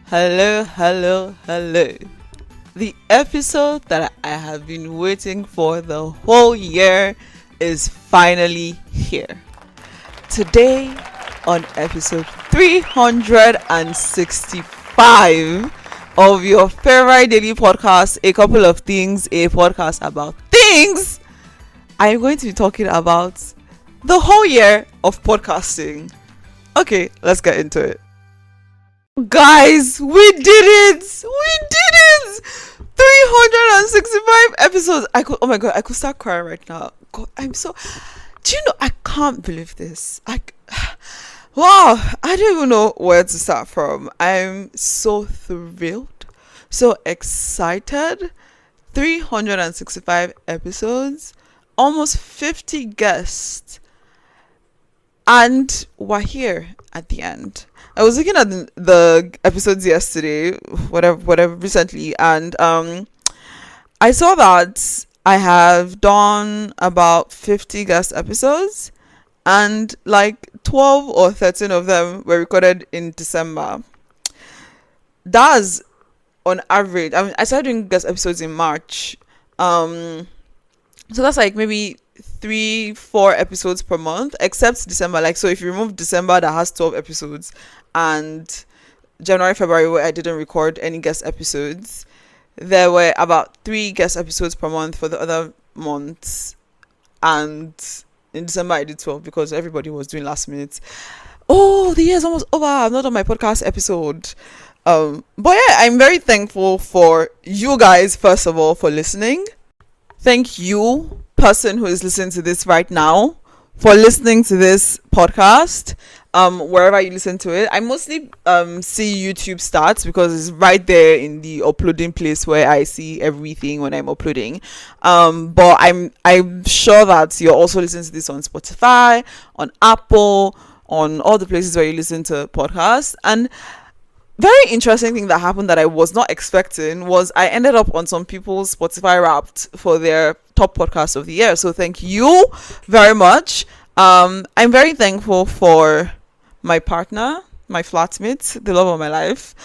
Hello, hello, hello. The episode that I have been waiting for the whole year is finally here. Today, on episode 365 of your favorite daily podcast, A Couple of Things, a podcast about things, I'm going to be talking about the whole year of podcasting. Okay, let's get into it. Guys, we did it! We did it! 365 episodes. Oh my god, I could start crying right now. God, do you know, I can't believe this. Wow, I don't even know where to start from. I'm so thrilled, so excited. 365 episodes, almost 50 guests, and we're here at the end. I was looking at the episodes yesterday, whatever, recently, and I saw that I have done about 50 guest episodes, and like 12 or 13 of them were recorded in December. That's on average. I mean, I started doing guest episodes in March, so that's like maybe 3-4 episodes per month, except December. Like, so if you remove December, that has 12 episodes, and January, February, where I didn't record any guest episodes, there were about 3 guest episodes per month for the other months, and in December I did 12 because everybody was doing last minute. Oh, the year's almost over. I'm not on my podcast episode. But yeah, I'm very thankful for you guys, first of all, for listening. Thank you, person who is listening to this right now, for listening to this podcast. Wherever you listen to it, I mostly see YouTube stats because it's right there in the uploading place where I see everything when I'm uploading. But I'm sure that you're also listening to this on Spotify, on Apple, on all the places where you listen to podcasts. And very interesting thing that happened that I was not expecting was I ended up on some people's Spotify Wrapped for their top podcast of the year. So thank you very much. I'm very thankful for my partner, my flatmate, the love of my life.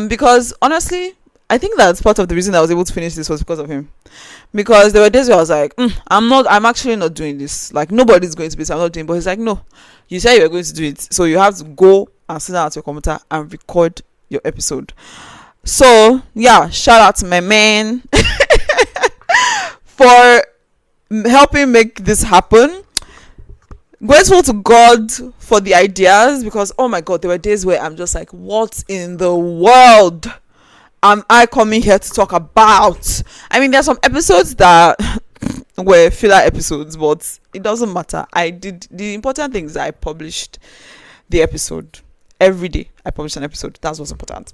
Because honestly, I think that's part of the reason I was able to finish this was because of him. Because there were days where I was like, I'm actually not doing this. Like, nobody's going to be, so I'm not doing it. But he's like, no, you said you were going to do it. So you have to go and sit down at your computer and record your episode. So yeah, shout out to my man for helping make this happen. Grateful to God for the ideas, because oh my god, there were days where I'm just like, what in the world am I coming here to talk about? I mean, there's some episodes that were filler episodes, but it doesn't matter. The important thing is that I published the episode. Every day I published an episode. That's what's important.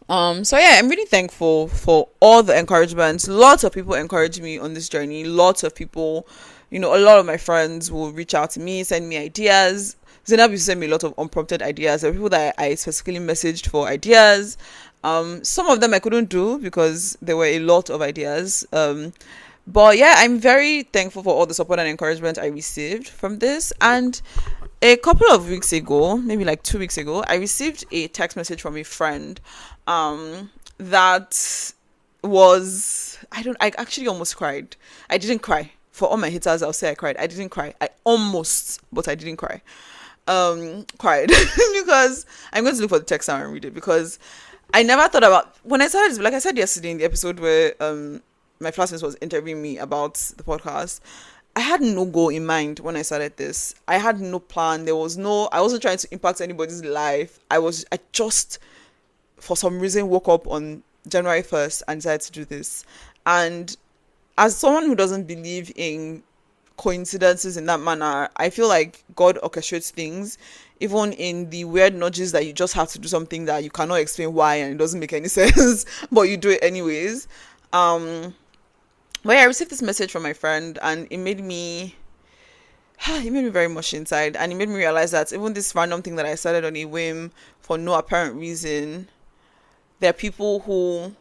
So yeah, I'm really thankful for all the encouragement. Lots of people encourage me on this journey. Lots of people, a lot of my friends will reach out to me, send me ideas. Zainab used to send me a lot of unprompted ideas. There were people that I specifically messaged for ideas. Some of them I couldn't do because there were a lot of ideas. But yeah, I'm very thankful for all the support and encouragement I received from this. And a couple of weeks ago, maybe like 2 weeks ago, I received a text message from a friend that was, I actually almost cried. I didn't cry. For all my haters, I'll say I cried. I didn't cry. I almost, but I didn't cry. Cried because I'm going to look for the text now and read it, because I never thought about, when I started, like I said yesterday in the episode where my classmate was interviewing me about the podcast, I had no goal in mind when I started this. I had no plan. I wasn't trying to impact anybody's life. I just, for some reason, woke up on January 1st and decided to do this. And as someone who doesn't believe in coincidences in that manner, I feel like God orchestrates things, even in the weird nudges that you just have to do something that you cannot explain why and it doesn't make any sense, but you do it anyways. But yeah, I received this message from my friend, and it made me very much inside, and it made me realize that even this random thing that I started on a whim for no apparent reason, there are people who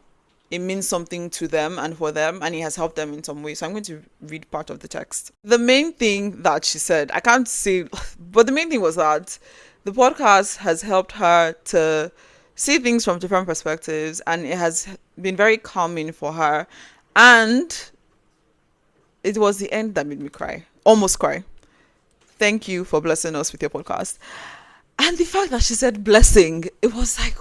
it means something to them and for them, and it has helped them in some way. So I'm going to read part of the text. The main thing that she said, I can't say, but the main thing was that the podcast has helped her to see things from different perspectives, and it has been very calming for her. And it was the end that made me cry, almost cry. Thank you for blessing us with your podcast. And the fact that she said blessing, it was like,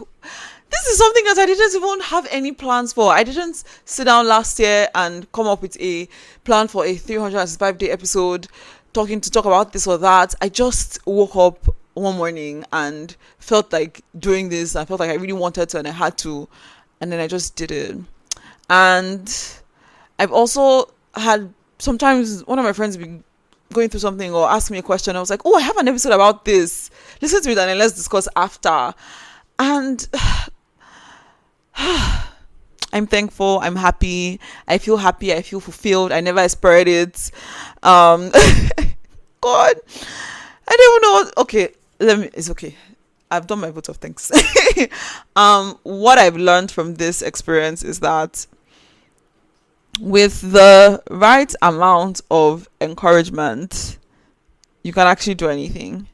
this is something that I didn't even have any plans for. I didn't sit down last year and come up with a plan for a 365-day episode to talk about this or that. I just woke up one morning and felt like doing this. I felt like I really wanted to and I had to. And then I just did it. And I've also had, sometimes one of my friends be going through something or ask me a question. I was like, oh, I have an episode about this. Listen to it and then let's discuss after. And I'm thankful. I'm happy. I feel happy. I feel fulfilled. I never aspired it. God, I don't even know. Okay, it's okay. I've done my vote of thanks. What I've learned from this experience is that with the right amount of encouragement, you can actually do anything.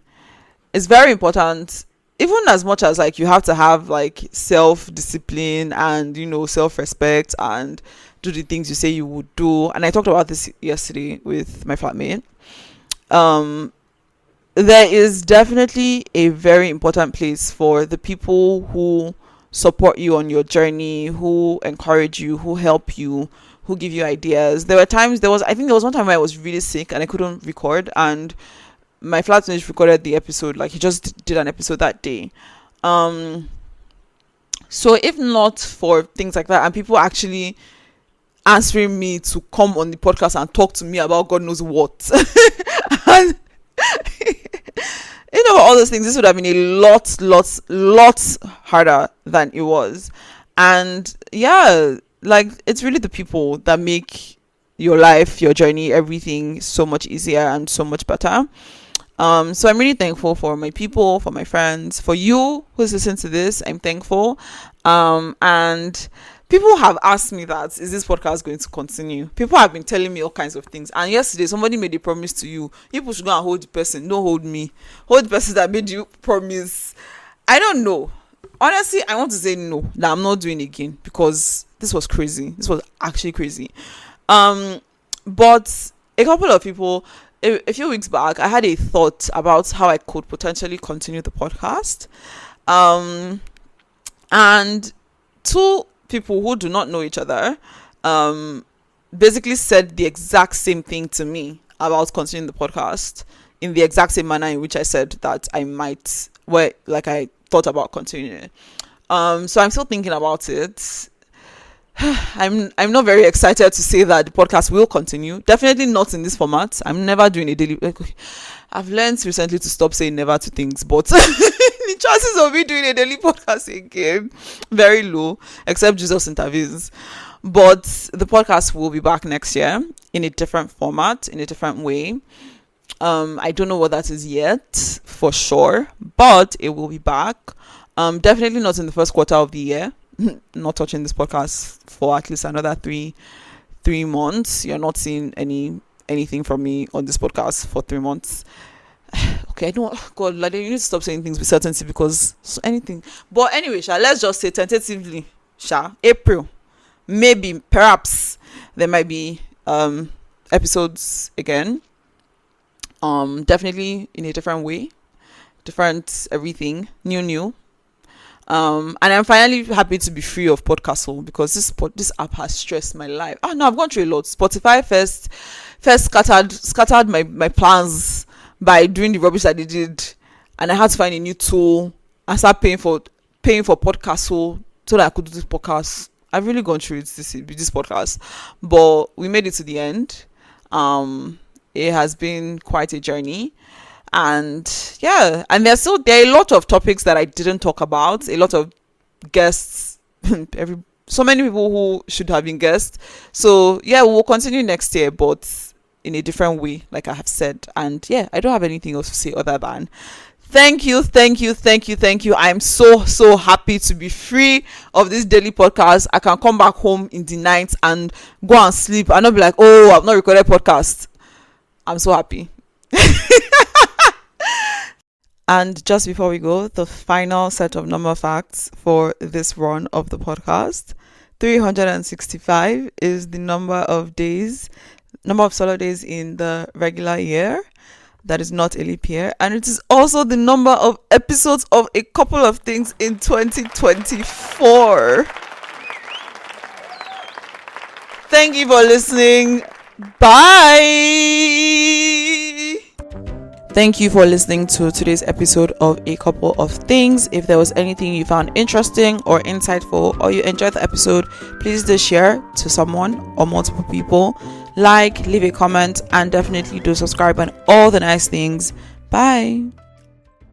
It's very important, even as much as like you have to have like self-discipline and self-respect and do the things you say you would do. And I talked about this yesterday with my flatmate. There is definitely a very important place for the people who support you on your journey, who encourage you, who help you, who give you ideas. I think there was one time where I was really sick and I couldn't record, and my flatmate recorded the episode. Like, he just did an episode that day. So if not for things like that and people actually answering me to come on the podcast and talk to me about God knows what, and all those things, this would have been a lot harder than it was. And yeah, like, it's really the people that make your life, your journey, everything so much easier and so much better. So I'm really thankful for my people, for my friends, for you who's listening to this. I'm thankful. And people have asked me that, is this podcast going to continue? People have been telling me all kinds of things. And yesterday, somebody made a promise to you. People should go and hold the person. Don't hold me. Hold the person that made you promise. I don't know. Honestly, I want to say no, that I'm not doing it again, because this was crazy. This was actually crazy. But a couple of people, a few weeks back, I had a thought about how I could potentially continue the podcast. And two people who do not know each other basically said the exact same thing to me about continuing the podcast, in the exact same manner in which I said that I might, I thought about continuing it. So I'm still thinking about it. I'm not very excited to say that the podcast will continue. Definitely not in this format. I'm never doing a daily. I've learned recently to stop saying never to things, but the chances of me doing a daily podcast again, very low, except Jesus intervenes. But the podcast will be back next year in a different format, in a different way. I don't know what that is yet for sure, but it will be back. Definitely not in the first quarter of the year. Not touching this podcast for at least another three months. You're not seeing anything from me on this podcast for 3 months. Okay, I know. God, like, you need to stop saying things with certainty, because anything. But anyway, let's just say tentatively, April, maybe, perhaps there might be episodes again. Definitely in a different way, different everything, new. And I'm finally happy to be free of podcast, because this app has stressed my life. No, I've gone through a lot. Spotify first scattered my plans by doing the rubbish that they did, and I had to find a new tool and start paying for podcast so that I could do this podcast. I've really gone through this podcast, but we made it to the end. It has been quite a journey. And yeah, and there are a lot of topics that I didn't talk about, a lot of guests, so many people who should have been guests. So yeah, we'll continue next year, but in a different way, like I have said. And yeah, I don't have anything else to say other than thank you. I'm so happy to be free of this daily podcast. I can come back home in the night and go and sleep and not be like, oh, I've not recorded podcast. I'm so happy. And just before we go, the final set of number facts for this run of the podcast. 365 is the number of solar days in the regular year. That is not a leap year. And it is also the number of episodes of A Couple of Things in 2024. Thank you for listening. Bye. Thank you for listening to today's episode of A Couple of Things. If there was anything you found interesting or insightful, or you enjoyed the episode, please do share to someone or multiple people. Like, leave a comment, and definitely do subscribe and all the nice things. Bye.